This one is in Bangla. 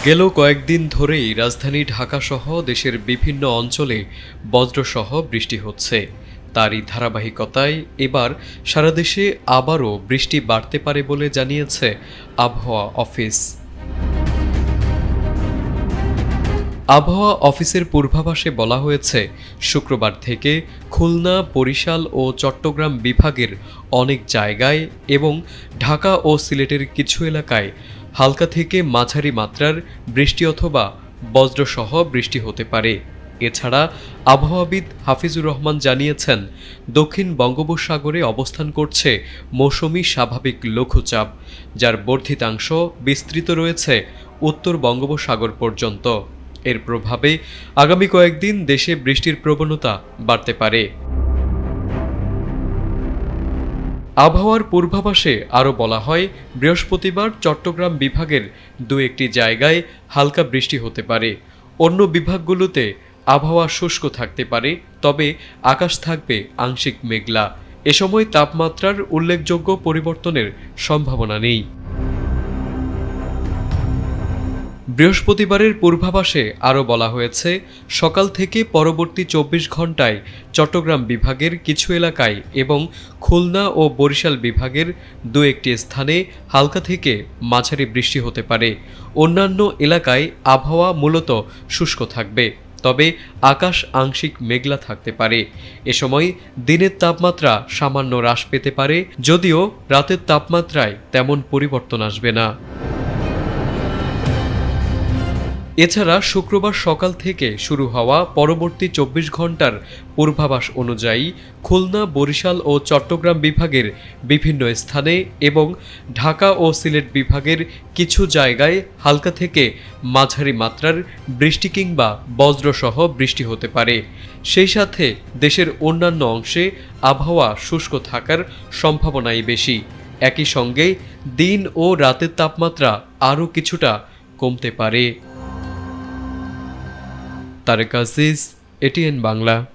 গেল কয়েকদিন ধরেই রাজধানী ঢাকাসহ দেশের বিভিন্ন অঞ্চলে বজ্রসহ বৃষ্টি হচ্ছে। তারই ধারাবাহিকতায় এবার সারা দেশে আবারও বৃষ্টি বাড়তে পারে বলে জানিয়েছে আবহাওয়া অফিস। আবহাওয়া অফিসের পূর্বাভাসে বলা হয়েছে, শুক্রবার থেকে খুলনা, বরিশাল ও চট্টগ্রাম বিভাগের অনেক জায়গায় এবং ঢাকা ও সিলেটের কিছু এলাকায় হালকা থেকে মাঝারি মাত্রার বৃষ্টি অথবা বজ্রসহ বৃষ্টি হতে পারে। এছাড়া আবহাওয়াবিদ হাফিজুর রহমান জানিয়েছেন, দক্ষিণ বঙ্গোপসাগরে অবস্থান করছে মৌসুমি স্বাভাবিক লঘুচাপ, যার বর্ধিতাংশ বিস্তৃত রয়েছে উত্তর বঙ্গোপসাগর পর্যন্ত। এর প্রভাবে আগামী কয়েকদিন দেশে বৃষ্টির প্রবণতা বাড়তে পারে। আবহাওয়ার পূর্বাভাসে আরও বলা হয়, বৃহস্পতিবার চট্টগ্রাম বিভাগের দু-একটি জায়গায় হালকা বৃষ্টি হতে পারে। অন্য বিভাগগুলোতে আবহাওয়া শুষ্ক থাকতে পারে, তবে আকাশ থাকবে আংশিক মেঘলা। এ সময় তাপমাত্রার উল্লেখযোগ্য পরিবর্তনের সম্ভাবনা নেই। বৃহস্পতিবারের পূর্বাভাসে আরও বলা হয়েছে, সকাল থেকে পরবর্তী ২৪ ঘন্টায় চট্টগ্রাম বিভাগের কিছু এলাকায় এবং খুলনা ও বরিশাল বিভাগের দু-একটি স্থানে হালকা থেকে মাঝারি বৃষ্টি হতে পারে। অন্যান্য এলাকায় আবহাওয়া মূলত শুষ্ক থাকবে, তবে আকাশ আংশিক মেঘলা থাকতে পারে। এ সময় দিনের তাপমাত্রা সামান্য হ্রাস পেতে পারে, যদিও রাতের তাপমাত্রায় তেমন পরিবর্তন আসবে না। এছাড়া শুক্রবার সকাল থেকে শুরু হওয়া পরবর্তী ২৪ ঘন্টার পূর্বাভাস অনুযায়ী খুলনা, বরিশাল ও চট্টগ্রাম বিভাগের বিভিন্ন স্থানে এবং ঢাকা ও সিলেট বিভাগের কিছু জায়গায় হালকা থেকে মাঝারি মাত্রার বৃষ্টি কিংবা বজ্রসহ বৃষ্টি হতে পারে। সেই সাথে দেশের অন্যান্য অংশে আবহাওয়া শুষ্ক থাকার সম্ভাবনাই বেশি। একই সঙ্গে দিন ও রাতের তাপমাত্রা আরও কিছুটা কমতে পারে। তারেক আজিজ, এটিএন বাংলা।